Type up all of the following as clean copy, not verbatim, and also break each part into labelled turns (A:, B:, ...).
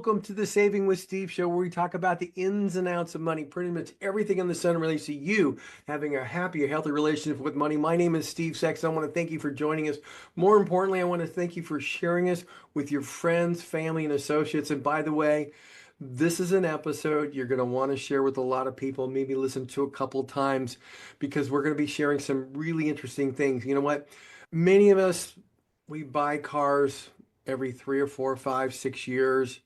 A: welcome to the Saving with Steve show, where we talk about the ins and outs of money, pretty much everything in the sun relates to you having a happy, healthy relationship with money. My name is Steve Shefska. I want to thank you for joining us. More importantly, I want to thank you for sharing us with your friends, family, and associates. And by the way, this is an episode you're going to want to share with a lot of people, maybe listen to a couple times, because we're going to be sharing some really interesting things. You know what? Many of us, we buy cars every 3 or 4 or 5, 6 years.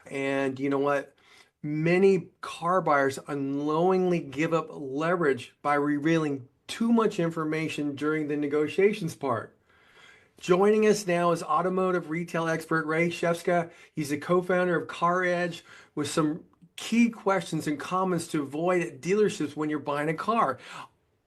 A: And you know what? Many car buyers unknowingly give up leverage by revealing too much information during the negotiations part. Joining us now is automotive retail expert Ray Shefska. He's the co-founder of CarEdge, with some key questions and comments to avoid at dealerships when you're buying a car.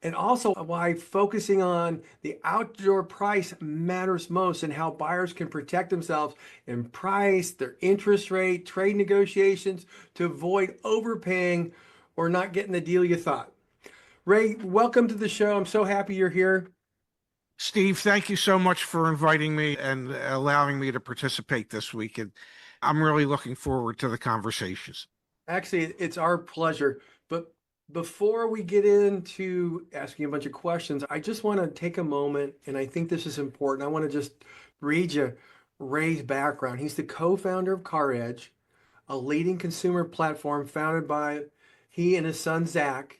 A: And also why focusing on the outdoor price matters most, and how buyers can protect themselves in price, their interest rate, trade negotiations, to avoid overpaying or not getting the deal you thought. Ray, welcome to the show. I'm so happy you're here.
B: Steve, thank you so much for inviting me and allowing me to participate this week. And I'm really looking forward to the conversations.
A: Actually, it's our pleasure. But before we get into asking a bunch of questions, I just want to take a moment, and I think this is important. I want to just read you Ray's background. He's the co-founder of CarEdge, a leading consumer platform founded by he and his son, Zach,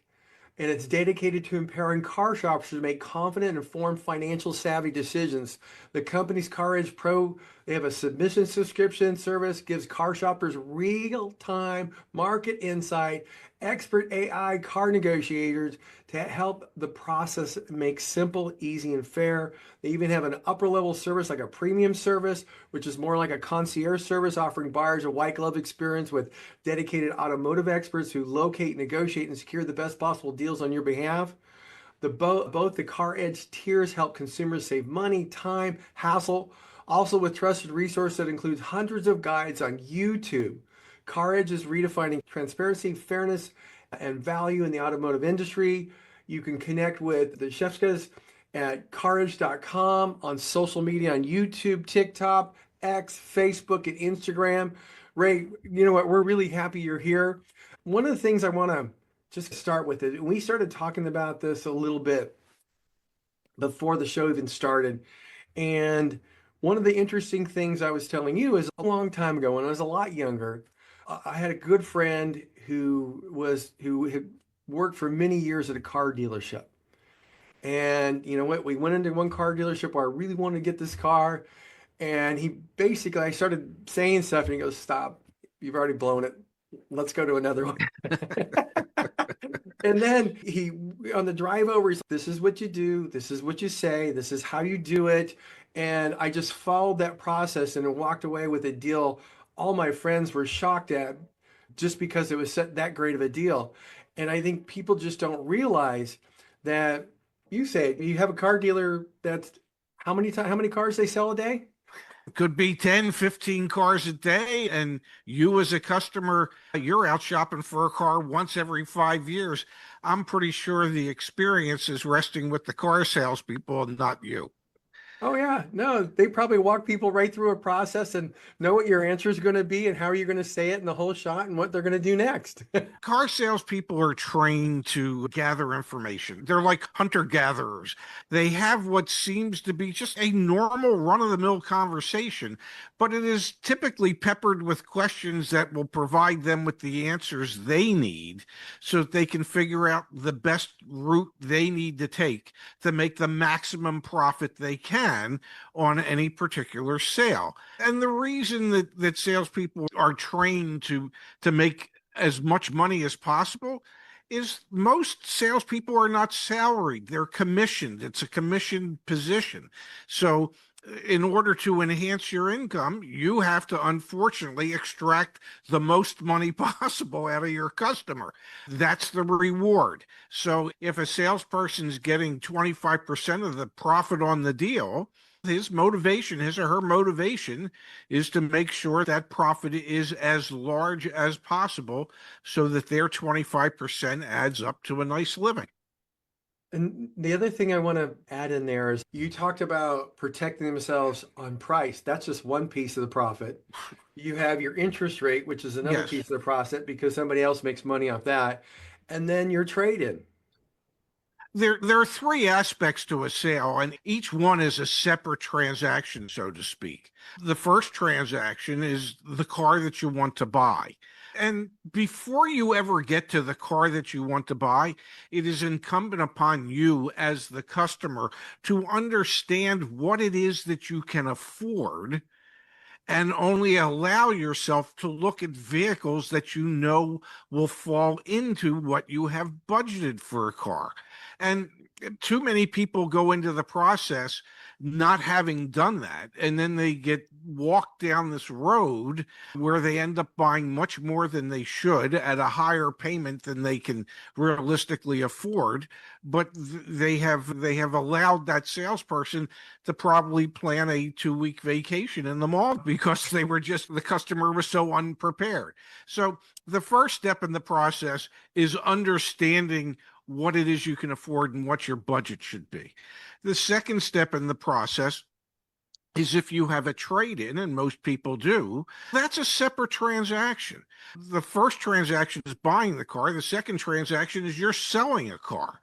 A: and it's dedicated to empowering car shoppers to make confident and informed financial savvy decisions. The company's CarEdge Pro, they have a submission subscription service, gives car shoppers real-time market insight, expert AI car negotiators to help the process make simple, easy, and fair. They even have an upper-level service, like a premium service, which is more like a concierge service, offering buyers a white glove experience with dedicated automotive experts who locate, negotiate, and secure the best possible deals on your behalf. Both the CarEdge tiers help consumers save money, time, hassle, also with trusted resource that includes hundreds of guides on YouTube. CarEdge is redefining transparency, fairness, and value in the automotive industry. You can connect with the Shefskas at caredge.com, on social media, on YouTube, TikTok, X, Facebook, and Instagram. Ray, you know what? We're really happy you're here. One of the things I want to just start with is, we started talking about this a little bit before the show even started. And one of the interesting things I was telling you is, a long time ago, when I was a lot younger, I had a good friend who had worked for many years at a car dealership. And you know what? We went into one car dealership where I really wanted to get this car. And I started saying stuff, and he goes, "Stop, you've already blown it. Let's go to another one." And then on the drive over, he's like, "This is what you do. This is what you say. This is how you do it." And I just followed that process and walked away with a deal all my friends were shocked at, just because it was that great of a deal. And I think people just don't realize that, you say you have a car dealer that's how many cars they sell a day?
B: It could be 10, 15 cars a day. And you as a customer, you're out shopping for a car once every 5 years. I'm pretty sure the experience is resting with the car salespeople and not you.
A: Oh yeah, no, they probably walk people right through a process and know what your answer is going to be and how you're going to say it in the whole shot and what they're going to do next.
B: Car salespeople are trained to gather information. They're like hunter-gatherers. They have what seems to be just a normal run-of-the-mill conversation, but it is typically peppered with questions that will provide them with the answers they need so that they can figure out the best route they need to take to make the maximum profit they can on any particular sale. And the reason that salespeople are trained to make as much money as possible is most salespeople are not salaried. They're commissioned. It's a commissioned position. So in order to enhance your income, you have to unfortunately extract the most money possible out of your customer. That's the reward. So if a salesperson's getting 25% of the profit on the deal, his or her motivation is to make sure that profit is as large as possible so that their 25% adds up to a nice living.
A: And the other thing I want to add in there is you talked about protecting themselves on price. That's just one piece of the profit. You have your interest rate, which is another
B: Yes.
A: piece of the profit because somebody else makes money off that. And then your trade-in.
B: There are three aspects to a sale, and each one is a separate transaction, so to speak. The first transaction is the car that you want to buy. And before you ever get to the car that you want to buy, it is incumbent upon you as the customer to understand what it is that you can afford and only allow yourself to look at vehicles that you know will fall into what you have budgeted for a car. And too many people go into the process not having done that. And then they get walked down this road where they end up buying much more than they should at a higher payment than they can realistically afford. But they have allowed that salesperson to probably plan a 2 week vacation in the mall because the customer was so unprepared. So the first step in the process is understanding what it is you can afford and what your budget should be. The second step in the process is if you have a trade in, and most people do, that's a separate transaction. The first transaction is buying the car, the second transaction is you're selling a car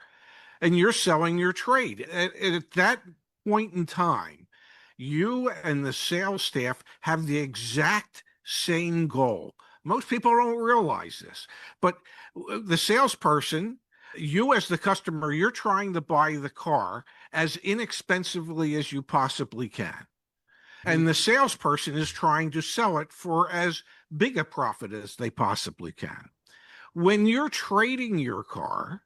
B: and you're selling your trade. At that point in time, you and the sales staff have the exact same goal. Most people don't realize this, but the salesperson, you as the customer, you're trying to buy the car as inexpensively as you possibly can.
A: Mhm.
B: And the salesperson is trying to sell it for as big a profit as they possibly can. When you're trading your car,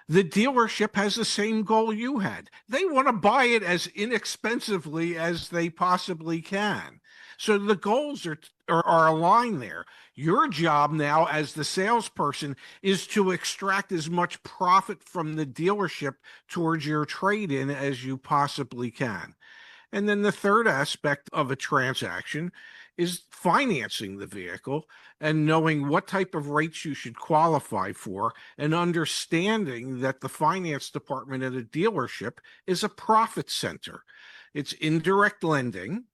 B: the dealership has the same goal you had. They want to buy it as inexpensively as they possibly can. So the goals are aligned there. Your job now as the salesperson is to extract as much profit from the dealership towards your trade in as you possibly can. And then the third aspect of a transaction is financing the vehicle and knowing what type of rates you should qualify for and understanding that the finance department at a dealership is a profit center. It's indirect lending.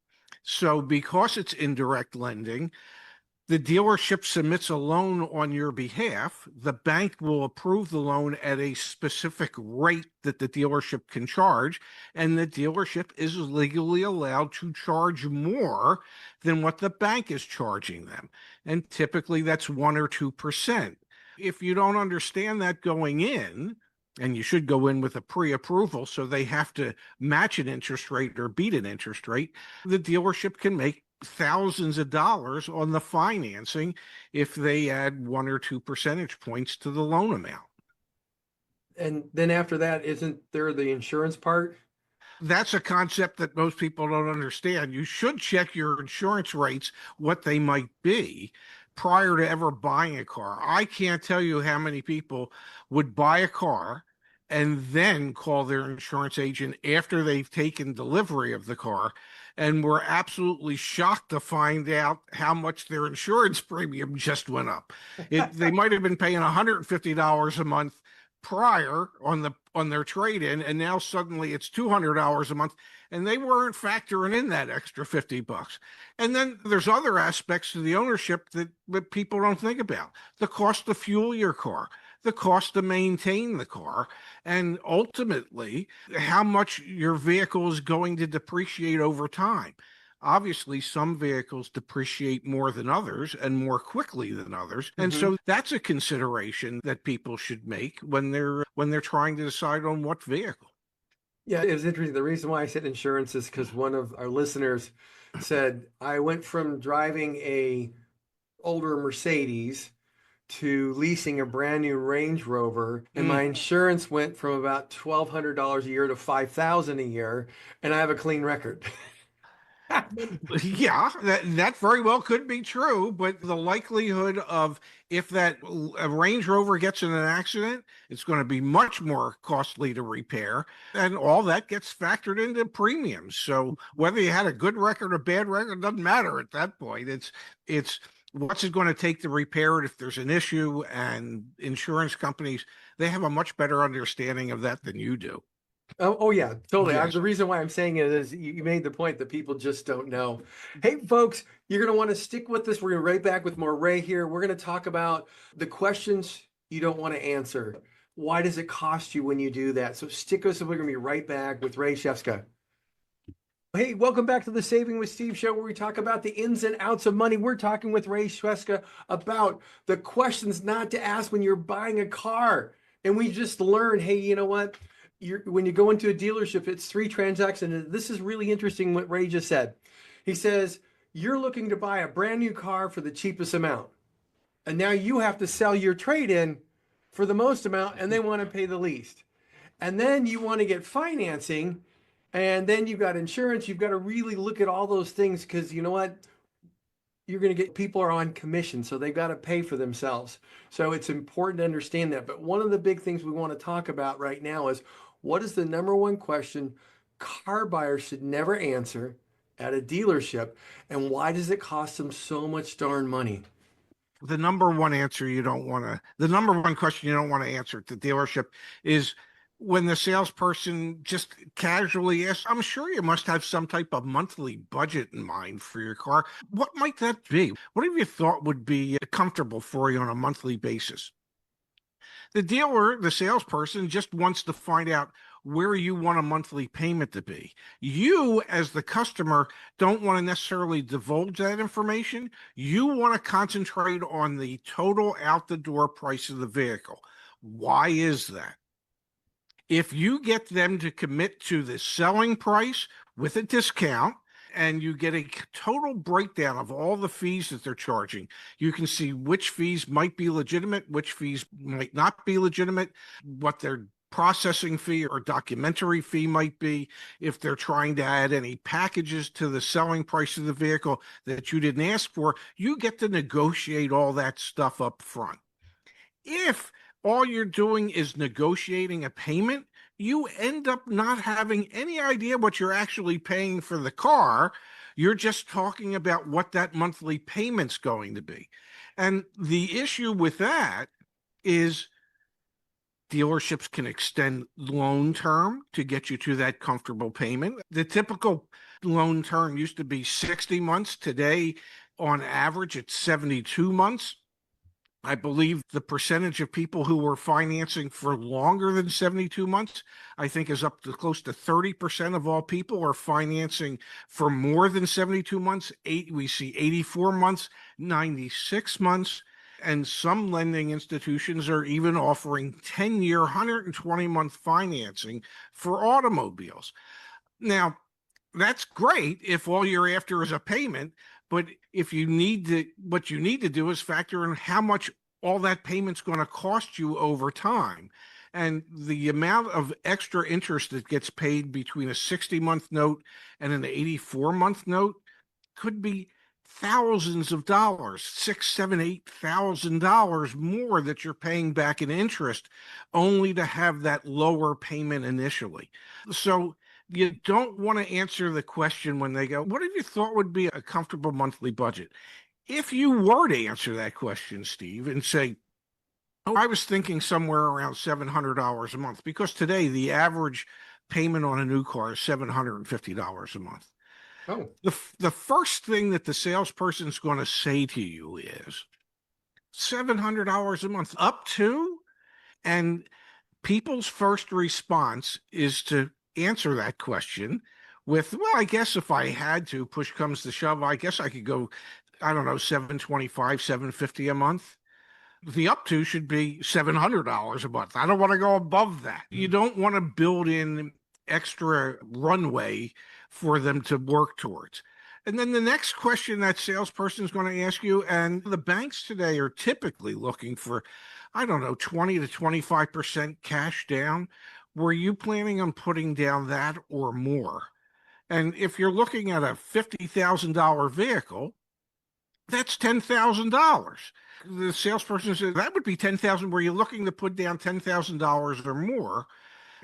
B: So, because it's indirect lending, the dealership submits a loan on your behalf. The bank will approve the loan at a specific rate that the dealership can charge, and the dealership is legally allowed to charge more than what the bank is charging them. And typically that's 1 or 2%. If you don't understand that going in, and you should go in with a pre-approval, so they have to match an interest rate or beat an interest rate, the dealership can make thousands of dollars on the financing if they add 1 or 2 percentage points to the loan amount.
A: And then after that, isn't there the insurance part?
B: That's a concept that most people don't understand. You should check your insurance rates, what they might be, prior to ever buying a car. I can't tell you how many people would buy a car and then call their insurance agent after they've taken delivery of the car and were absolutely shocked to find out how much their insurance premium just went up. They might have been paying $150 a month prior on their trade in, and now suddenly it's $200 a month, and they weren't factoring in that extra $50. And then there's other aspects to the ownership that people don't think about: the cost to fuel your car, the cost to maintain the car, and ultimately how much your vehicle is going to depreciate over time. Obviously, some vehicles depreciate more than others and more quickly than others. And
A: Hmm.
B: so that's a consideration that people should make when they're trying to decide on what vehicle.
A: Yeah, it was interesting. The reason why I said insurance is because one of our listeners said, I went from driving a older Mercedes to leasing a brand new Range Rover, and my
B: Mm.
A: insurance went from about $1,200 a year to $5,000 a year, and I have a clean record.
B: Yeah, that very well could be true, but the likelihood of if that a Range Rover gets in an accident, it's going to be much more costly to repair, and all that gets factored into premiums. So whether you had a good record or bad record doesn't matter at that point. It's what's it going to take to repair it if there's an issue, and insurance companies, they have a much better understanding of that than you do.
A: Oh yeah, totally.
B: Yes.
A: The reason why I'm saying it is you made the point that people just don't know. Hey, folks, you're going to want to stick with this. We're going to be right back with more Ray here. We're going to talk about the questions you don't want to answer. Why does it cost you when you do that? So stick with us. We're going to be right back with Ray Shefska. Hey, welcome back to the Saving with Steve show, where we talk about the ins and outs of money. We're talking with Ray Shefska about the questions not to ask when you're buying a car. And we just learned, hey, you know what? When you go into a dealership, it's 3 transactions. And this is really interesting what Ray just said. He says, you're looking to buy a brand new car for the cheapest amount. And now you have to sell your trade-in for the most amount, and they want to pay the least. And then you want to get financing, and then you've got insurance. You've got to really look at all those things, because you know what? You're going to get people are on commission, so they've got to pay for themselves. So it's important to understand that. But one of the big things we want to talk about right now is, what is the number one question car buyers should never answer at a dealership, and why does it cost them so much darn money?
B: The number one answer you don't want to, the number one question you don't want to answer at the dealership is when the salesperson just casually asks, I'm sure you must have some type of monthly budget in mind for your car. What might that be? What have you thought would be comfortable for you on a monthly basis? The dealer, the salesperson, just wants to find out where you want a monthly payment to be. You, as the customer, don't want to necessarily divulge that information. You want to concentrate on the total out the door price of the vehicle. Why is that? If you get them to commit to the selling price with a discount, and you get a total breakdown of all the fees that they're charging, you can see which fees might be legitimate, which fees might not be legitimate, what their processing fee or documentary fee might be, if they're trying to add any packages to the selling price of the vehicle that you didn't ask for. You get to negotiate all that stuff up front. If all you're doing is negotiating a payment, you end up not having any idea what you're actually paying for the car. You're just talking about what that monthly payment's going to be. And the issue with that is dealerships can extend loan term to get you to that comfortable payment. The typical loan term used to be 60 months. Today, on average, it's 72 months. I believe the percentage of people who were financing for longer than 72 months, I think, is up to close to 30% of all people are financing for more than 72 months. We see 84 months, 96 months, and some lending institutions are even offering 10-year, 120-month financing for automobiles. Now, that's great if all you're after is a payment. But if you need to, what you need to do is factor in how much all that payment's going to cost you over time. And the amount of extra interest that gets paid between a 60-month note and an 84-month note could be thousands of dollars, six, seven, $8,000 more that you're paying back in interest, only to have that lower payment initially. So you don't want to answer the question when they go, what have you thought would be a comfortable monthly budget? If you were to answer that question, Steve, and say, oh, I was thinking somewhere around $700 a month, because today the average payment on a new car is $750 a month.
A: Oh,
B: The first thing that the salesperson's going to say to you is $700 a month, up to, and people's first response is to answer that question with, well, I guess if I had to, push comes to shove, I guess I could go, I don't know, 725, 750 a month. The up to should be $700 a month. I don't want to go above that. You don't want to build in extra runway for them to work towards. And then the next question that salesperson is going to ask you, and the banks today are typically looking for, I don't know, 20 to 25% cash down. Were you planning on putting down that or more? And if you're looking at a $50,000 vehicle, that's $10,000. The salesperson says that would be $10,000. Were you looking to put down $10,000 or more?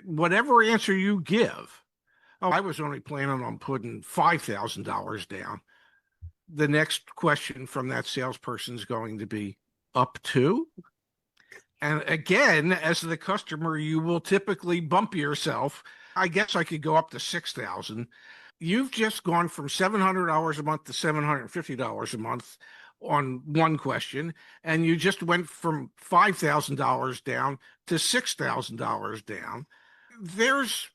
B: Whatever answer you give, oh, I was only planning on putting $5,000 down. the next question from that salesperson is going to be up to. And again, as the customer, you will typically bump yourself. I guess I could go up to 6,000. You've just gone from $700 a month to $750 a month on one question, and you just went from $5,000 down to $6,000 down. There's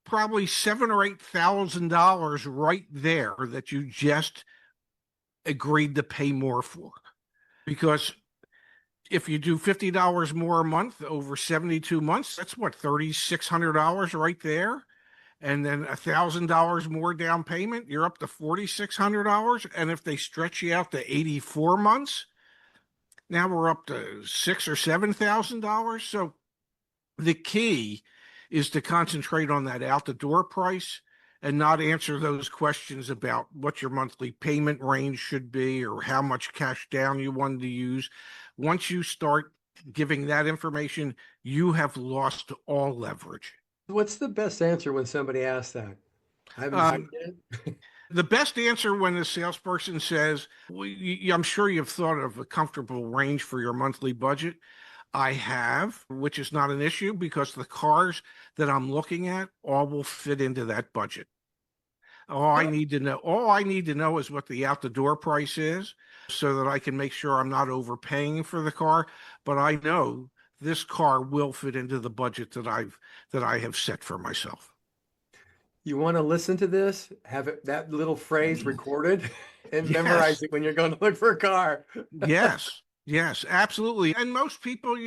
B: probably $7,000 or $8,000 right there that you just agreed to pay more for. Because if you do $50 more a month over 72 months, that's what, $3,600 right there. And then $1,000 more down payment, you're up to $4,600. And if they stretch you out to 84 months, now we're up to $6,000 or $7,000. So the key is to concentrate on that out the door price and not answer those questions about what your monthly payment range should be or how much cash down you wanted to use. Once you start giving that information, you have lost all leverage.
A: What's the best answer when somebody asks that? I haven't seen it.
B: The best answer when the salesperson says, well, I'm sure you've thought of a comfortable range for your monthly budget. I have, which is not an issue because the cars that I'm looking at all will fit into that budget. All I need to know is what the out the door price is so that I can make sure I'm not overpaying for the car. But I know this car will fit into the budget that I have set for myself.
A: You want to listen to this, have that little phrase recorded and memorize
B: Yes.
A: it when you're going to look for a car.
B: Yes. Yes, absolutely. And most people,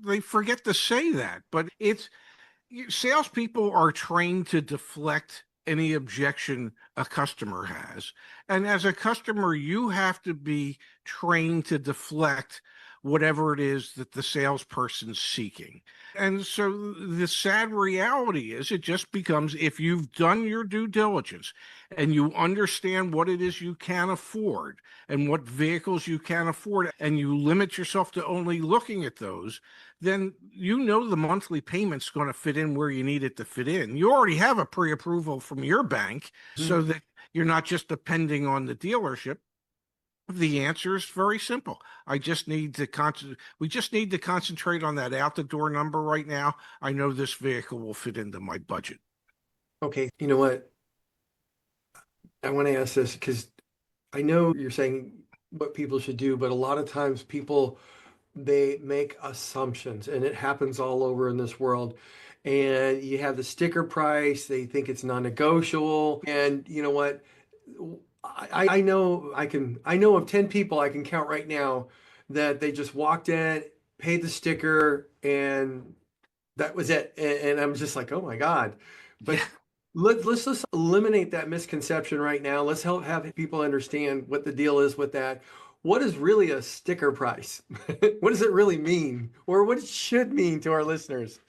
B: they forget to say that, but salespeople are trained to deflect any objection a customer has. And as a customer, you have to be trained to deflect whatever it is that the salesperson's seeking. And so the sad reality is it just becomes, if you've done your due diligence and you understand what it is you can afford and what vehicles you can afford, and you limit yourself to only looking at those, then the monthly payment's going to fit in where you need it to fit in. You already have a pre-approval from your bank so that you're not just depending on the dealership. The answer is very simple. We just need to concentrate on that out the door number right now. I know this vehicle will fit into my budget.
A: Okay, you know what? I want to ask this because I know you're saying what people should do, but a lot of times they make assumptions, and it happens all over in this world. And you have the sticker price, they think it's non-negotiable. And you know what? I know of 10 people I can count right now that they just walked in, paid the sticker, and that was it. And I'm just like, oh my God. But
B: Yeah.
A: let's just eliminate that misconception right now. Let's have people understand what the deal is with that. What is really a sticker price? What does it really mean? Or what it should mean to our listeners?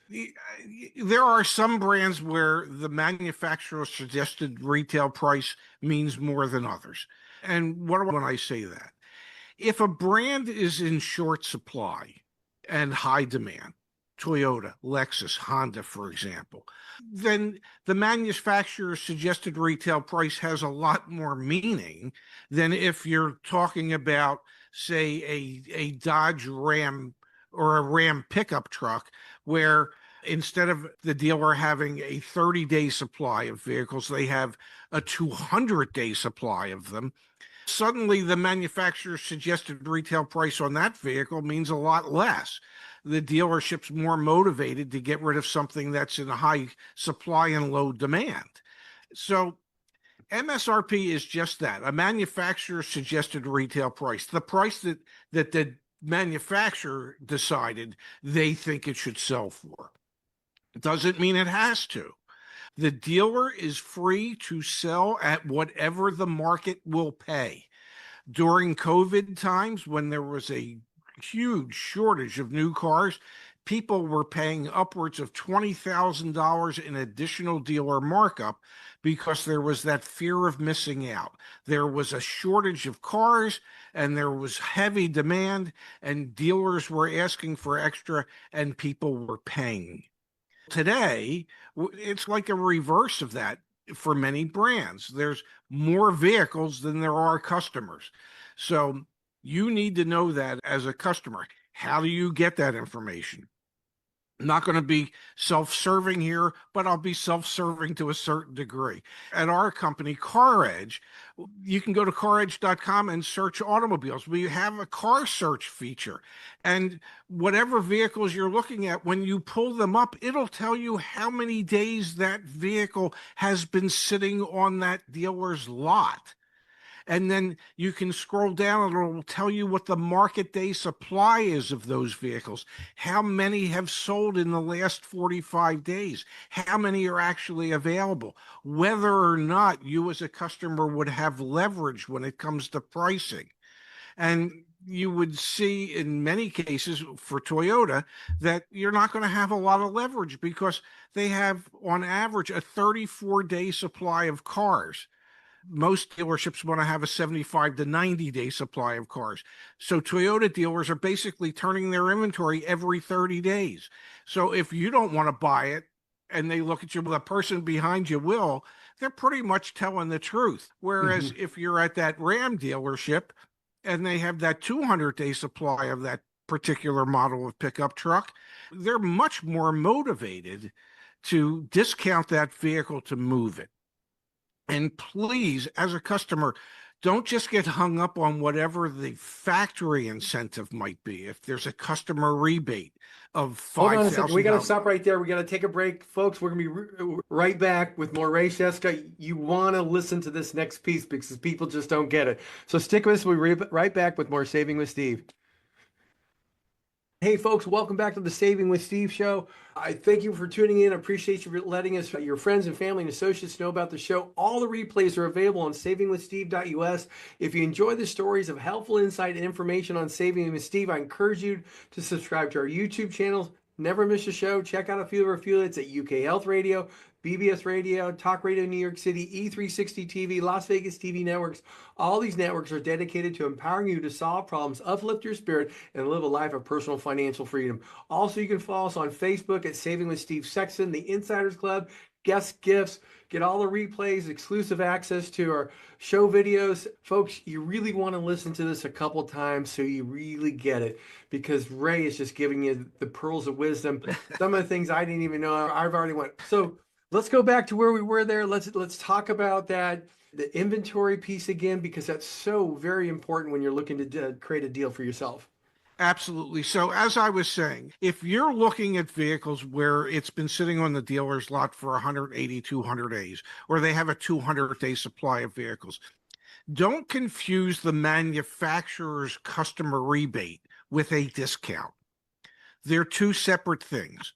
B: There are some brands where the manufacturer suggested retail price means more than others. And what when I say that? If a brand is in short supply and high demand, Toyota, Lexus, Honda, for example, then the manufacturer's suggested retail price has a lot more meaning than if you're talking about, say, a Dodge Ram or a Ram pickup truck, where instead of the dealer having a 30-day supply of vehicles, they have a 200-day supply of them. Suddenly, the manufacturer's suggested retail price on that vehicle means a lot less. The dealership's more motivated to get rid of something that's in high supply and low demand. So MSRP is just that, a manufacturer's suggested retail price, the price that the manufacturer decided they think it should sell for. It doesn't mean it has to. The dealer is free to sell at whatever the market will pay. During COVID times, when there was a huge shortage of new cars, people were paying upwards of $20,000 in additional dealer markup because there was that fear of missing out. There was a shortage of cars and there was heavy demand, and dealers were asking for extra and people were paying. Today, it's like a reverse of that. for many brands. There's more vehicles than there are customers. So you need to know that as a customer. How do you get that information? I'm not going to be self-serving here, but I'll be self-serving to a certain degree. At our company, CarEdge, you can go to caredge.com and search automobiles. We have a car search feature. And whatever vehicles you're looking at, when you pull them up, it'll tell you how many days that vehicle has been sitting on that dealer's lot. And then you can scroll down and it'll tell you what the market day supply is of those vehicles. How many have sold in the last 45 days? How many are actually available? Whether or not you as a customer would have leverage when it comes to pricing. And you would see in many cases for Toyota that you're not going to have a lot of leverage because they have on average a 34-day supply of cars. Most dealerships want to have a 75 to 90-day supply of cars. So Toyota dealers are basically turning their inventory every 30 days. So if you don't want to buy it and they look at you, well, the person behind you will, they're pretty much telling the truth. Whereas if you're at that Ram dealership and they have that 200-day supply of that particular model of pickup truck, they're much more motivated to discount that vehicle to move it. And please, as a customer, don't just get hung up on whatever the factory incentive might be. If there's a customer rebate of
A: Hold on a second. We got to
B: $5,000.
A: stop right there. We got to take a break, folks. We're going to be right back with more Ray Shefska. You want to listen to this next piece because people just don't get it. So stick with us. We'll be right back with more Saving with Steve. Hey folks, welcome back to the Saving with Steve show. I thank you for tuning in. I appreciate you letting us, your friends and family and associates know about the show. All the replays are available on savingwithsteve.us. If you enjoy the stories of helpful insight and information on Saving with Steve, I encourage you to subscribe to our YouTube channel. Never miss a show. Check out a few of our affiliates at UK Health Radio, BBS Radio, Talk Radio New York City, E360 TV, Las Vegas TV networks. All these networks are dedicated to empowering you to solve problems, uplift your spirit, and live a life of personal financial freedom. Also, you can follow us on Facebook at Saving with Steve Sexton, the Insiders Club, guest gifts, get all the replays, exclusive access to our show videos. Folks, you really want to listen to this a couple times so you really get it, because Ray is just giving you the pearls of wisdom. Some of the things I didn't even know, I've already went. So let's go back to where we were there. Let's talk about that, the inventory piece again, because that's so very important when you're looking to create a deal for yourself.
B: Absolutely. So as I was saying, if you're looking at vehicles where it's been sitting on the dealer's lot for 180, 200 days, or they have a 200-day supply of vehicles, don't confuse the manufacturer's customer rebate with a discount. They're two separate things.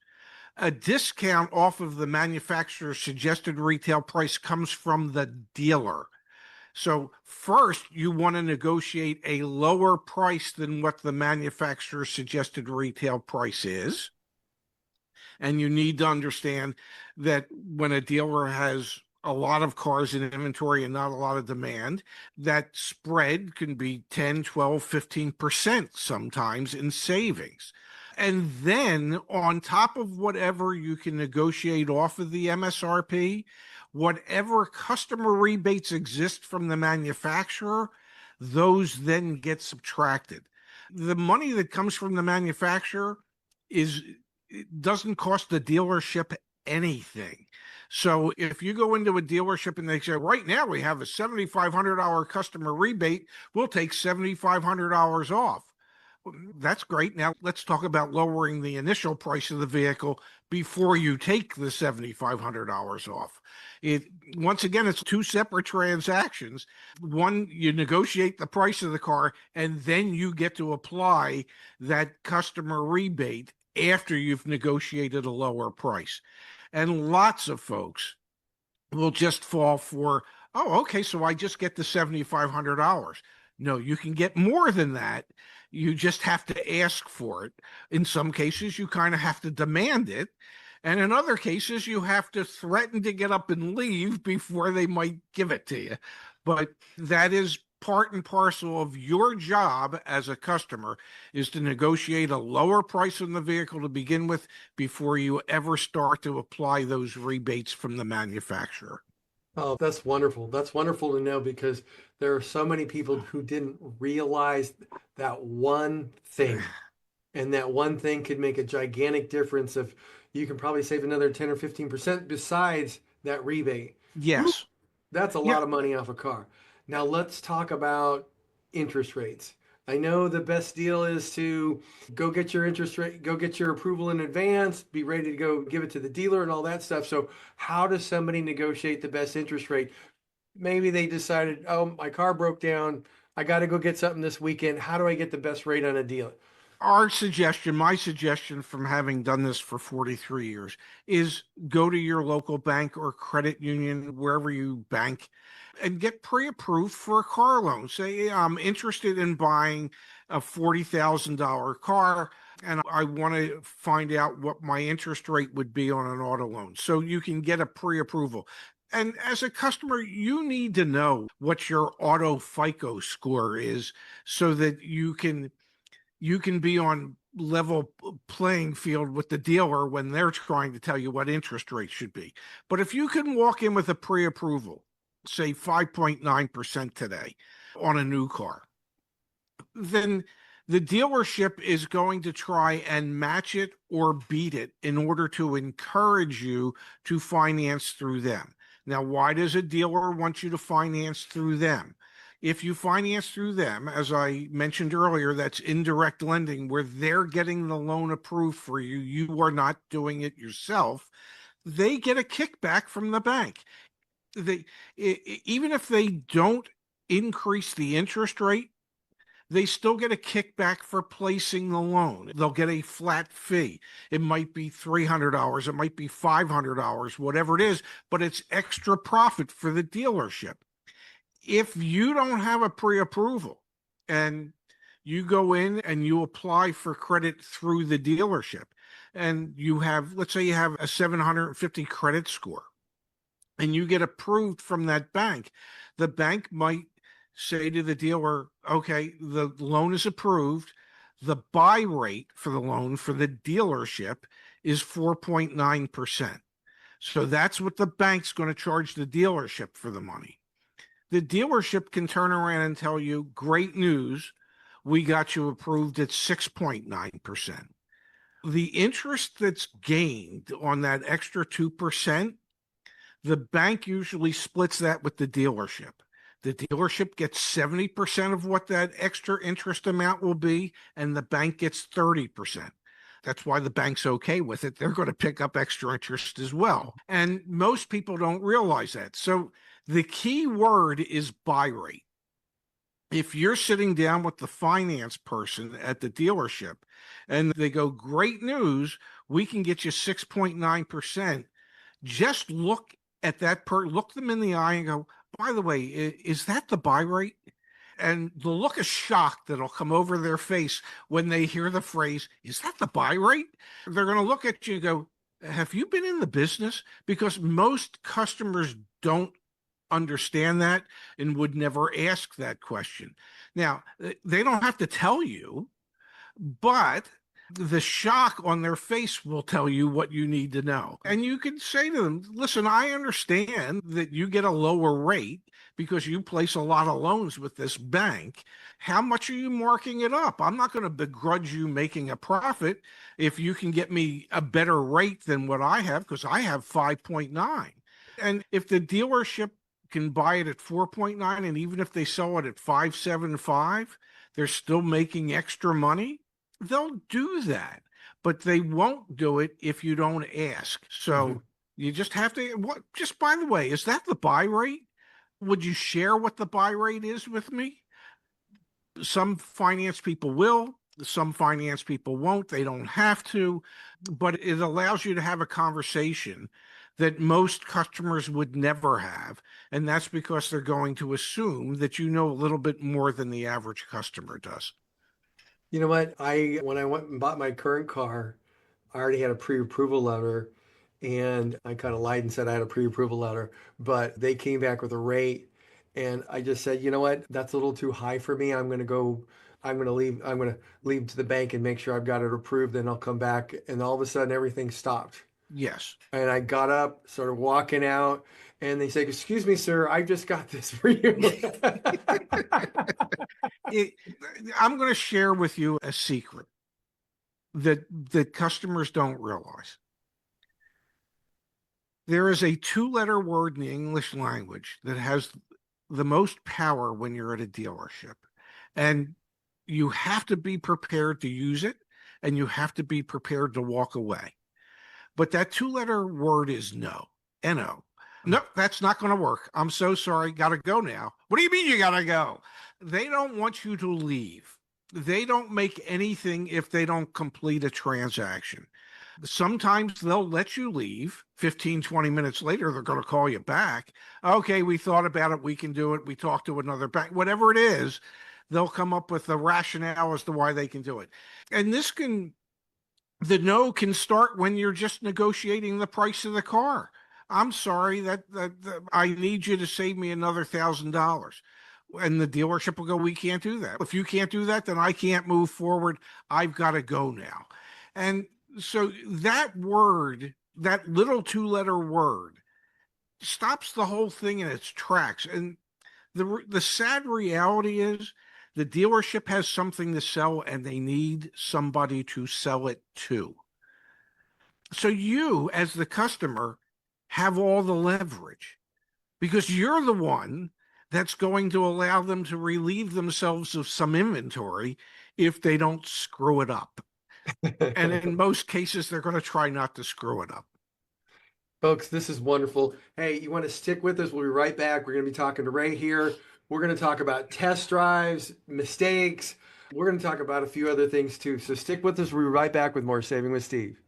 B: A discount off of the manufacturer's suggested retail price comes from the dealer. So first, you want to negotiate a lower price than what the manufacturer's suggested retail price is. And you need to understand that when a dealer has a lot of cars in inventory and not a lot of demand, that spread can be 10, 12, 15% sometimes in savings. And then on top of whatever you can negotiate off of the MSRP, whatever customer rebates exist from the manufacturer, those then get subtracted. The money that comes from the manufacturer it doesn't cost the dealership anything. So if you go into a dealership and they say, right now we have a $7,500 customer rebate, we'll take $7,500 off. That's great. Now let's talk about lowering the initial price of the vehicle before you take the $7,500 off. Once again, it's two separate transactions. One, you negotiate the price of the car, and then you get to apply that customer rebate after you've negotiated a lower price. And lots of folks will just fall for, oh, okay, so I just get the $7,500. No, you can get more than that. You just have to ask for it. In some cases, you kind of have to demand it. And in other cases, you have to threaten to get up and leave before they might give it to you. But that is part and parcel of your job as a customer, is to negotiate a lower price on the vehicle to begin with before you ever start to apply those rebates from the manufacturer.
A: Oh, that's wonderful. That's wonderful to know because there are so many people who didn't realize that one thing. And that one thing could make a gigantic difference if you can probably save another 10 or 15% besides that rebate. Woo,
B: Yes.
A: that's a
B: Yeah.
A: lot of money off a car. Now let's talk about interest rates. I know the best deal is to go get your interest rate, go get your approval in advance, be ready to go give it to the dealer and all that stuff. So, how does somebody negotiate the best interest rate? Maybe they decided, oh, my car broke down. I got to go get something this weekend. How do I get the best rate on a deal?
B: My suggestion from having done this for 43 years is go to your local bank or credit union, wherever you bank, and get pre-approved for a car loan. Say, I'm interested in buying a $40,000 car and I want to find out what my interest rate would be on an auto loan. So you can get a pre-approval. And as a customer, you need to know what your auto FICO score is so that you can be on level playing field with the dealer when they're trying to tell you what interest rate should be. But if you can walk in with a pre-approval, say 5.9% today on a new car, then the dealership is going to try and match it or beat it in order to encourage you to finance through them. Now, why does a dealer want you to finance through them? If you finance through them, as I mentioned earlier, that's indirect lending where they're getting the loan approved for you. You are not doing it yourself. They get a kickback from the bank. They, even if they don't increase the interest rate, they still get a kickback for placing the loan. They'll get a flat fee. It might be $300, it might be $500, whatever it is, but it's extra profit for the dealership. If you don't have a pre approval and you go in and you apply for credit through the dealership, and you have, let's say you have a 750 credit score, and you get approved from that bank, the bank might say to the dealer, okay, the loan is approved. The buy rate for the loan for the dealership is 4.9%. So that's what the bank's going to charge the dealership for the money. The dealership can turn around and tell you, great news, we got you approved at 6.9%. The interest that's gained on that extra 2%, the bank usually splits that with the dealership. The dealership gets 70% of what that extra interest amount will be, and the bank gets 30%. That's why the bank's okay with it. They're going to pick up extra interest as well. And most people don't realize that. So the key word is buy rate. If you're sitting down with the finance person at the dealership and they go, great news, we can get you 6.9%, just look at look them in the eye and go, by the way, is that the buy rate? And the look of shock that'll come over their face when they hear the phrase, is that the buy rate? They're going to look at you and go, have you been in the business? Because most customers don't understand that and would never ask that question. Now, they don't have to tell you, but the shock on their face will tell you what you need to know. And you can say to them, listen, I understand that you get a lower rate because you place a lot of loans with this bank. How much are you marking it up? I'm not going to begrudge you making a profit if you can get me a better rate than what I have, because I have 5.9. And if the dealership can buy it at 4.9, and even if they sell it at 5.75, they're still making extra money, they'll do that, but they won't do it if you don't ask. So you just have to, what, just by the way, is that the buy rate? Would you share what the buy rate is with me? Some finance people will, some finance people won't. They don't have to, but it allows you to have a conversation that most customers would never have. And that's because they're going to assume that you know a little bit more than the average customer does.
A: You know what? I when I went and bought my current car, I already had a pre-approval letter, and I kind of lied and said I had a pre-approval letter, but they came back with a rate, and I just said, you know what? That's a little too high for me. I'm going to leave to the bank and make sure I've got it approved, then I'll come back, and all of a sudden everything stopped.
B: Yes.
A: And I got up, started walking out, and they said, "Excuse me, sir, I just got this for you."
B: It, I'm going to share with you a secret that customers don't realize. There is a two-letter word in the English language that has the most power when you're at a dealership. And you have to be prepared to use it, and you have to be prepared to walk away. But that two-letter word is no. N-O. Nope, that's not going to work. I'm so sorry. Got to go now. What do you mean you got to go? They don't want you to leave. They don't make anything if they don't complete a transaction. Sometimes they'll let you leave. 15, 20 minutes later, they're going to call you back. Okay, we thought about it. We can do it. We talked to another bank. Whatever it is, they'll come up with a rationale as to why they can do it. And the no can start when you're just negotiating the price of the car. I'm sorry that I need you to save me another $1,000. And the dealership will go, we can't do that. If you can't do that, then I can't move forward. I've got to go now. And so that word, that little two-letter word, stops the whole thing in its tracks. And the sad reality is the dealership has something to sell and they need somebody to sell it to. So you, as the customer, have all the leverage because you're the one that's going to allow them to relieve themselves of some inventory if they don't screw it up. And in most cases, they're going to try not to screw it up.
A: Folks, this is wonderful. Hey, you want to stick with us? We'll be right back. We're going to be talking to Ray here. We're going to talk about test drives, mistakes. We're going to talk about a few other things too. So stick with us. We'll be right back with more Saving with Steve.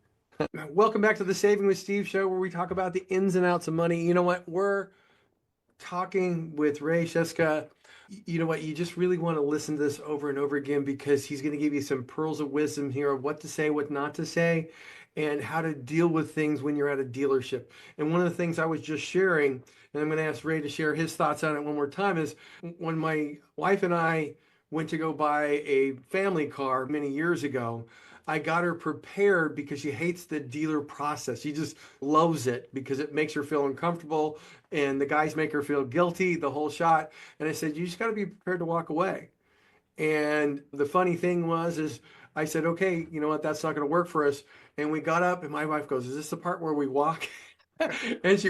A: Welcome back to the Saving with Steve show where we talk about the ins and outs of money. You know what? We're talking with Ray Shefska. You know what? You just really want to listen to this over and over again because he's going to give you some pearls of wisdom here of what to say, what not to say, and how to deal with things when you're at a dealership. And one of the things I was just sharing, and I'm going to ask Ray to share his thoughts on it one more time, is when my wife and I went to go buy a family car many years ago. I got her prepared because she hates the dealer process. She just loves it because it makes her feel uncomfortable and the guys make her feel guilty, the whole shot. And I said, you just got to be prepared to walk away. And the funny thing is I said, okay, you know what? That's not going to work for us. And we got up and my wife goes, is this the part where we walk? And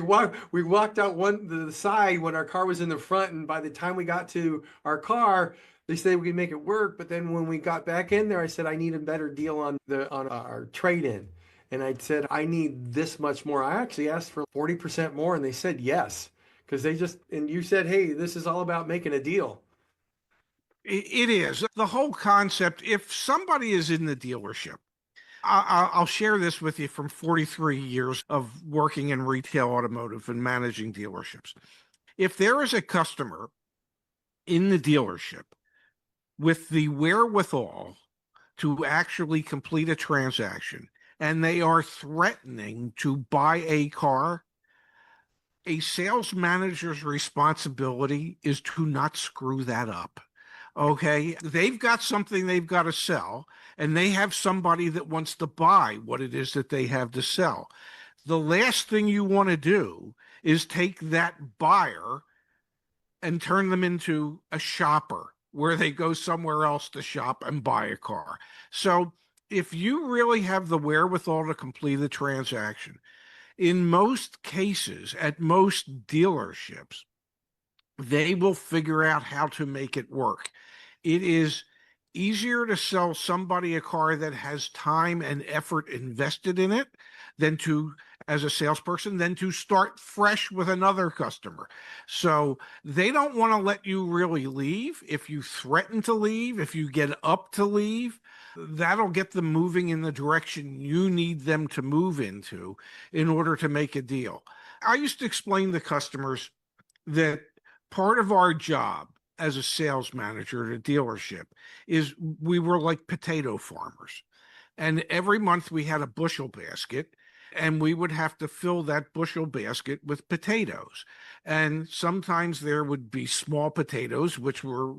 A: we walked out the side when our car was in the front. And by the time we got to our car, they said we could make it work. But then when we got back in there, I said, I need a better deal on our trade-in. And I said, I need this much more. I actually asked for 40% more and they said yes. Because and you said, hey, this is all about making a deal.
B: It is. The whole concept, if somebody is in the dealership, I'll share this with you from 43 years of working in retail automotive and managing dealerships. If there is a customer in the dealership with the wherewithal to actually complete a transaction and they are threatening to buy a car, a sales manager's responsibility is to not screw that up. Okay, they've got something they've got to sell, and they have somebody that wants to buy what it is that they have to sell. The last thing you want to do is take that buyer and turn them into a shopper where they go somewhere else to shop and buy a car. So if you really have the wherewithal to complete the transaction, in most cases, at most dealerships, they will figure out how to make it work. It is easier to sell somebody a car that has time and effort invested in it than as a salesperson, than to start fresh with another customer. So they don't want to let you really leave. If you threaten to leave, if you get up to leave, that'll get them moving in the direction you need them to move into in order to make a deal. I used to explain to customers that part of our job as a sales manager at a dealership is we were like potato farmers. And every month we had a bushel basket and we would have to fill that bushel basket with potatoes. And sometimes there would be small potatoes, which were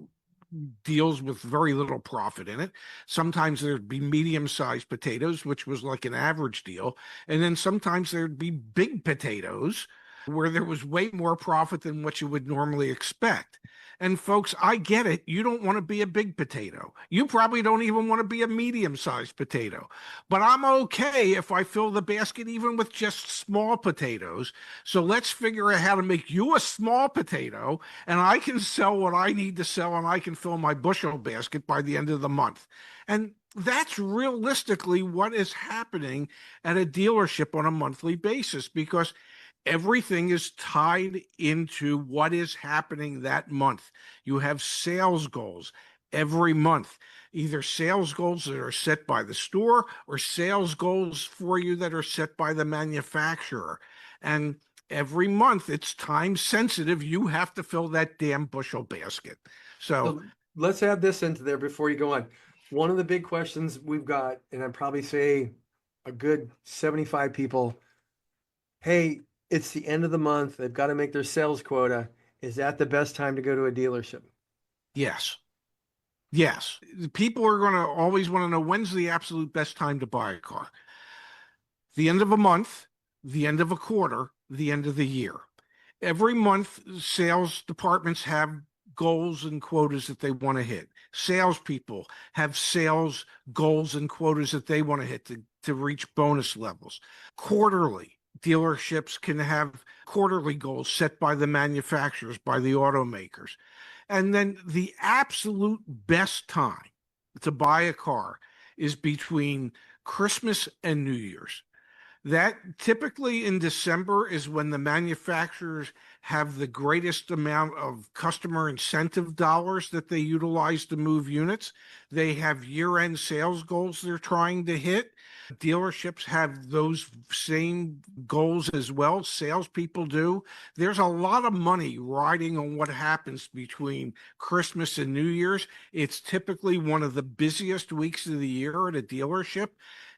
B: deals with very little profit in it. Sometimes there'd be medium-sized potatoes, which was like an average deal. And then sometimes there'd be big potatoes where there was way more profit than what you would normally expect. And folks, I get it. You don't want to be a big potato. You probably don't even want to be a medium-sized potato. But I'm okay if I fill the basket even with just small potatoes. So let's figure out how to make you a small potato, and I can sell what I need to sell, and I can fill my bushel basket by the end of the month. And that's realistically what is happening at a dealership on a monthly basis, because everything is tied into what is happening that month. You have sales goals every month, either sales goals that are set by the store or sales goals for you that are set by the manufacturer. And every month it's time sensitive. You have to fill that damn bushel basket. So
A: So let's add this into there before you go on. One of the big questions we've got, and I'd probably say a good 75 people, hey, it's the end of the month. They've got to make their sales quota. Is that the best time to go to a dealership?
B: yes. Yes, people are going to always want to know when's the absolute best time to buy a car. The end of a month, the end of a quarter, the end of the year. Every month, sales departments have goals and quotas that they want to hit. Salespeople have sales goals and quotas that they want to hit to reach bonus levels. Quarterly, dealerships can have quarterly goals set by the manufacturers, by the automakers. And then the absolute best time to buy a car is between Christmas and New Year's. That typically in December is when the manufacturers have the greatest amount of customer incentive dollars that they utilize to move units. They have year-end sales goals they're trying to hit. Dealerships have those same goals as well. Salespeople do. There's a lot of money riding on what happens between Christmas and New Year's. It's typically one of the busiest weeks of the year at a dealership.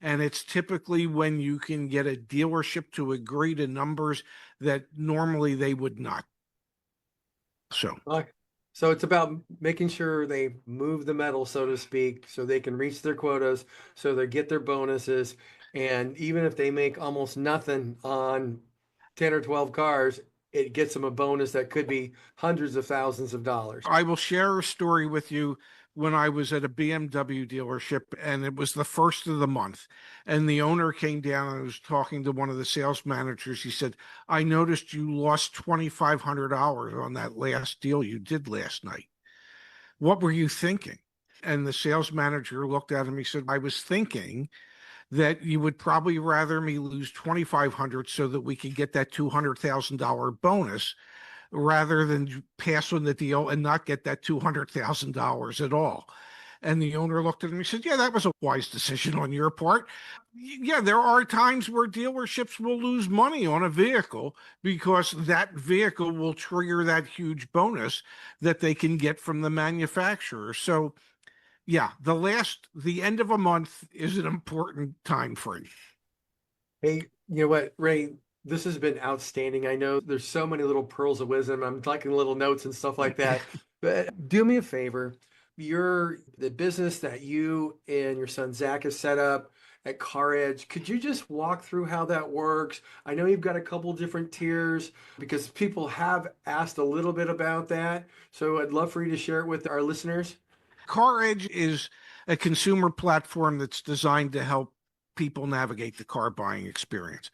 B: And it's typically when you can get a dealership to agree to numbers that normally they would not. So
A: So it's about making sure they move the metal, so to speak, so they can reach their quotas, so they get their bonuses. And even if they make almost nothing on 10 or 12 cars, it gets them a bonus that could be hundreds of thousands of dollars.
B: I will share a story with you when I was at a BMW dealership, and it was the first of the month. And the owner came down and was talking to one of the sales managers. He said, I noticed you lost $2,500 on that last deal you did last night. What were you thinking? And the sales manager looked at him. He said, I was thinking that you would probably rather me lose 2,500 so that we could get that $200,000 bonus rather than pass on the deal and not get that $200,000 at all. And the owner looked at him and said, yeah, that was a wise decision on your part. Yeah, there are times where dealerships will lose money on a vehicle because that vehicle will trigger that huge bonus that they can get from the manufacturer. So yeah, the end of a month is an important time frame.
A: Hey, you know what, Ray, this has been outstanding. I know there's so many little pearls of wisdom. I'm taking little notes and stuff like that. But do me a favor. The business that you and your son Zach have set up at CarEdge, could you just walk through how that works? I know you've got a couple different tiers because people have asked a little bit about that. So I'd love for you to share it with our listeners.
B: CarEdge is a consumer platform that's designed to help people navigate the car buying experience.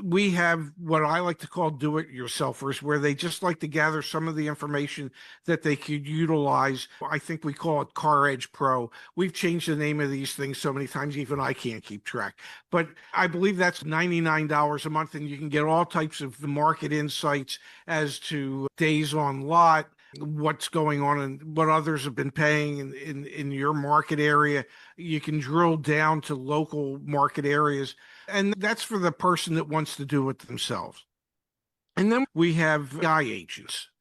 B: We have what I like to call do-it-yourselfers, where they just like to gather some of the information that they could utilize. I think we call it CarEdge Pro. We've changed the name of these things so many times, even I can't keep track. But I believe that's $99 a month, and you can get all types of market insights as to days on lot, what's going on and what others have been paying in your market area. You can drill down to local market areas, and that's for the person that wants to do it themselves. And then we have AI agents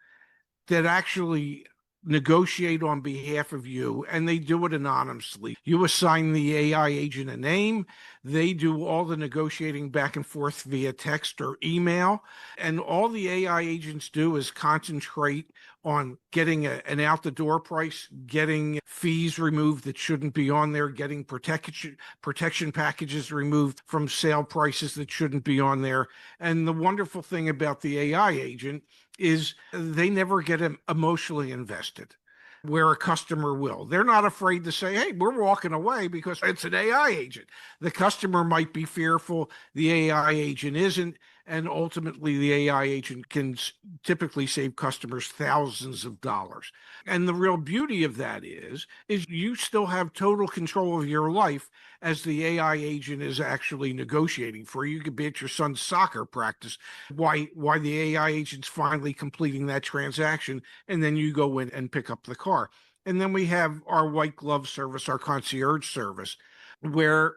B: that actually negotiate on behalf of you, and they do it anonymously. You assign the AI agent a name. They do all the negotiating back and forth via text or email. And all the AI agents do is concentrate on getting an out the door price, getting fees removed that shouldn't be on there, getting protection packages removed from sale prices that shouldn't be on there. And the wonderful thing about the AI agent is they never get emotionally invested where a customer will. They're not afraid to say, hey, we're walking away because it's an AI agent. The customer might be fearful, the AI agent isn't. And ultimately, the AI agent can typically save customers thousands of dollars. And the real beauty of that is you still have total control of your life as the AI agent is actually negotiating for you. You could be at your son's soccer practice, why the AI agent's finally completing that transaction, and then you go in and pick up the car. And then we have our white glove service, our concierge service, where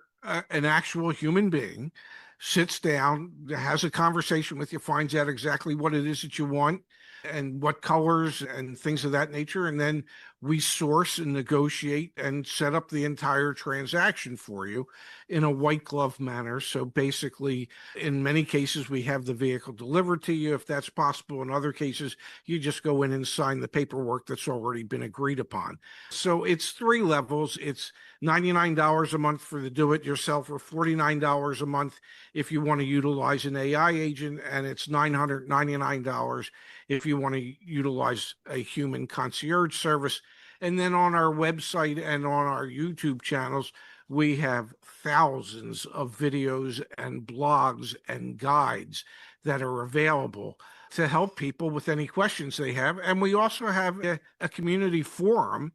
B: an actual human being sits down, has a conversation with you, finds out exactly what it is that you want and what colors and things of that nature. And then we source and negotiate and set up the entire transaction for you in a white glove manner. So basically, in many cases, we have the vehicle delivered to you if that's possible. In other cases, you just go in and sign the paperwork that's already been agreed upon. So it's three levels. It's $99 a month for the do-it-yourself, or $49 a month if you want to utilize an AI agent, and it's $999 if you want to utilize a human concierge service. And then on our website and on our YouTube channels, we have thousands of videos and blogs and guides that are available to help people with any questions they have. And we also have a community forum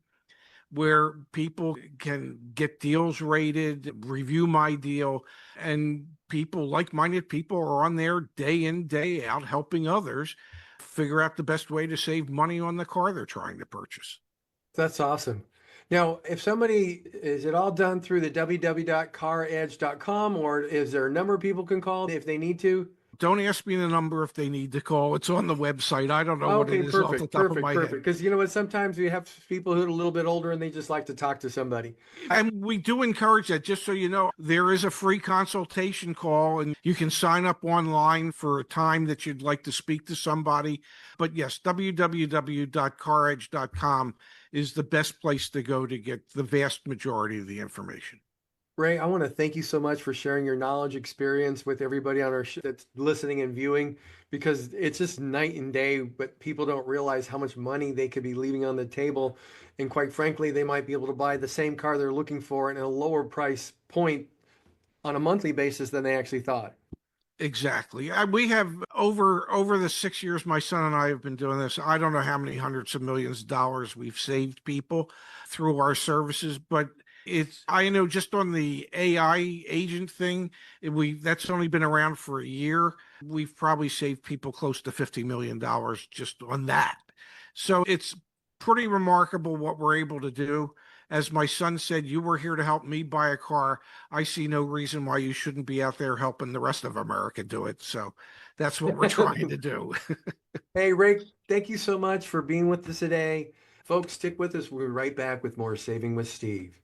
B: where people can get deals rated, review my deal, and people, like-minded people, are on there day in, day out, helping others figure out the best way to save money on the car they're trying to purchase.
A: That's awesome. Now, if somebody, is it all done through the www.caredge.com, or is there a number of people can call if they need to?
B: Don't ask me the number if they need to call. It's on the website. I don't know what
A: Okay,
B: it is off the top of my
A: perfect.
B: head.
A: Because you know what? Sometimes we have people who are a little bit older and they just like to talk to somebody.
B: And we do encourage that, just so you know. There is a free consultation call, and you can sign up online for a time that you'd like to speak to somebody. But yes, www.caredge.com is the best place to go to get the vast majority of the information.
A: Ray, I want to thank you so much for sharing your knowledge, experience with everybody on our that's listening and viewing, because it's just night and day, but people don't realize how much money they could be leaving on the table. And quite frankly, they might be able to buy the same car they're looking for at a lower price point on a monthly basis than they actually thought.
B: Exactly. We have over the 6 years my son and I have been doing this. I don't know how many hundreds of millions of dollars we've saved people through our services, but I know just on the AI agent thing, that's only been around for a year. We've probably saved people close to $50 million just on that. So it's pretty remarkable what we're able to do. As my son said, you were here to help me buy a car. I see no reason why you shouldn't be out there helping the rest of America do it. So that's what we're trying to do.
A: Hey, Ray, thank you so much for being with us today. Folks, stick with us. We'll be right back with more Saving with Steve.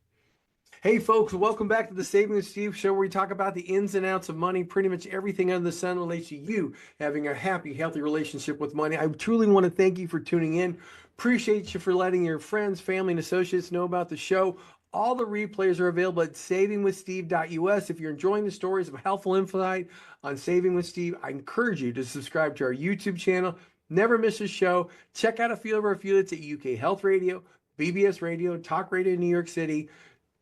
A: Hey folks, welcome back to the Saving with Steve show, where we talk about the ins and outs of money. Pretty much everything under the sun relates to you having a happy, healthy relationship with money. I truly want to thank you for tuning in. Appreciate you for letting your friends, family, and associates know about the show. All the replays are available at savingwithsteve.us. If you're enjoying the stories of helpful insight on Saving with Steve, I encourage you to subscribe to our YouTube channel. Never miss a show. Check out a few of our affiliates at UK Health Radio, BBS Radio, Talk Radio in New York City,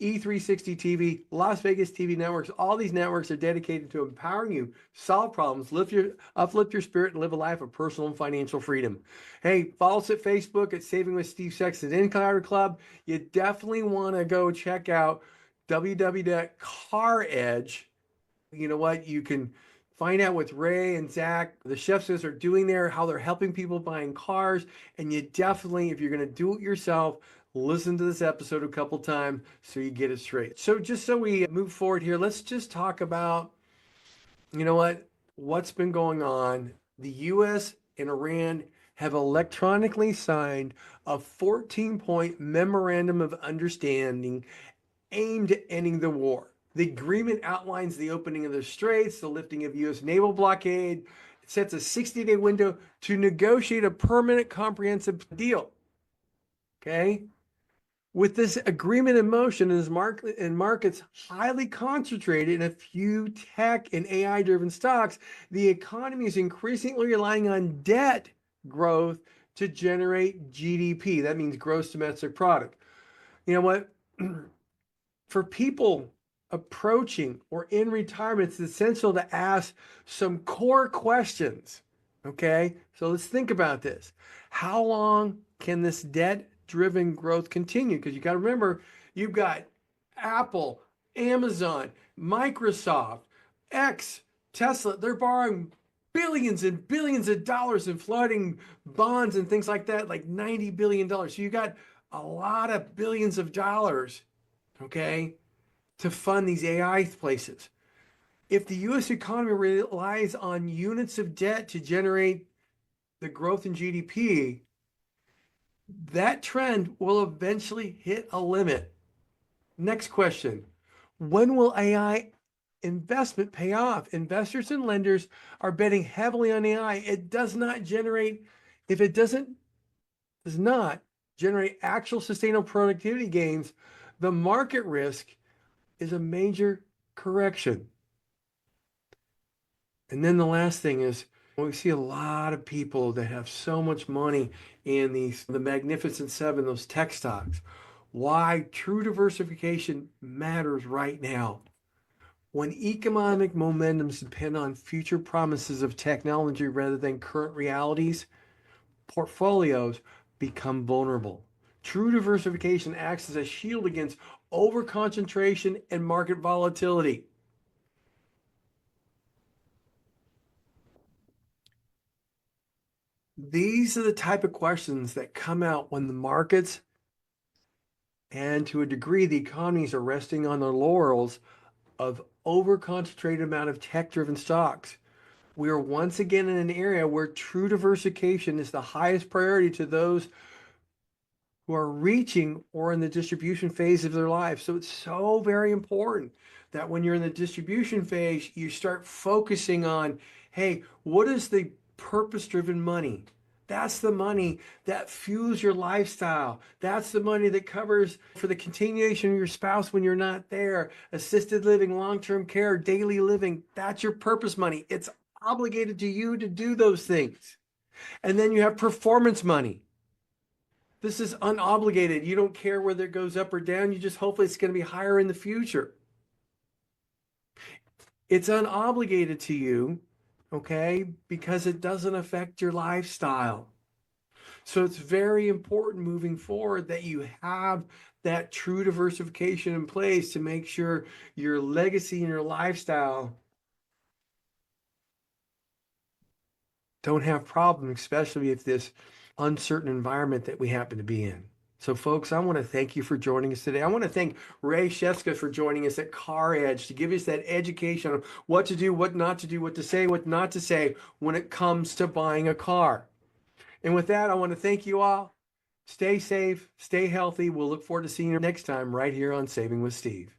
A: E360 TV, Las Vegas TV networks. All these networks are dedicated to empowering you, solve problems, uplift your spirit, and live a life of personal and financial freedom. Hey, follow us at Facebook at Saving with Steve Sexton Insider Club. You definitely want to go check out www.CarEdge. You know what? You can find out what Ray and Zach, the Shefskas, are doing there, how they're helping people buying cars. And you definitely, if you're going to do it yourself, listen to this episode a couple times so you get it straight. So just so we move forward here, let's just talk about, you know what's been going on. The U.S. and Iran have electronically signed a 14-point memorandum of understanding aimed at ending the war. The agreement outlines the opening of the straits, the lifting of U.S. naval blockade. sets a 60-day window to negotiate a permanent comprehensive deal. Okay? With this agreement in motion and markets highly concentrated in a few tech and AI-driven stocks, the economy is increasingly relying on debt growth to generate GDP. That means gross domestic product. You know what? For people approaching or in retirement, it's essential to ask some core questions. Okay, so let's think about this. How long can this debt-driven growth continue? Because you got to remember, you've got Apple, Amazon, Microsoft, X, Tesla. They're borrowing billions and billions of dollars and flooding bonds and things like that, like $90 billion. So you got a lot of billions of dollars, okay, to fund these AI places. If the US economy relies on units of debt to generate the growth in GDP, that trend will eventually hit a limit. Next question. When will AI investment pay off? Investors and lenders are betting heavily on AI. If it does not generate actual sustainable productivity gains, the market risk is a major correction. And then the last thing is, we see a lot of people that have so much money in the Magnificent Seven, those tech stocks. Why true diversification matters right now. When economic momentums depend on future promises of technology rather than current realities, portfolios become vulnerable. True diversification acts as a shield against overconcentration and market volatility. These are the type of questions that come out when the markets and to a degree the economies are resting on their laurels of over-concentrated amount of tech-driven stocks. We are once again in an area where true diversification is the highest priority to those who are reaching or in the distribution phase of their life. So it's so very important that when you're in the distribution phase, you start focusing on, hey, what is the purpose-driven money? That's the money that fuels your lifestyle. That's the money that covers for the continuation of your spouse when you're not there, assisted living, long-term care, daily living. That's your purpose money. It's obligated to you to do those things. And then you have performance money. This is unobligated. You don't care whether it goes up or down. You just hopefully it's going to be higher in the future. It's unobligated to you, okay, because it doesn't affect your lifestyle. So it's very important moving forward that you have that true diversification in place to make sure your legacy and your lifestyle don't have problems, especially if this uncertain environment that we happen to be in. So folks, I want to thank you for joining us today. I want to thank Ray Shefska for joining us at CarEdge to give us that education on what to do, what not to do, what to say, what not to say when it comes to buying a car. And with that, I want to thank you all. Stay safe, stay healthy. We'll look forward to seeing you next time right here on Saving with Steve.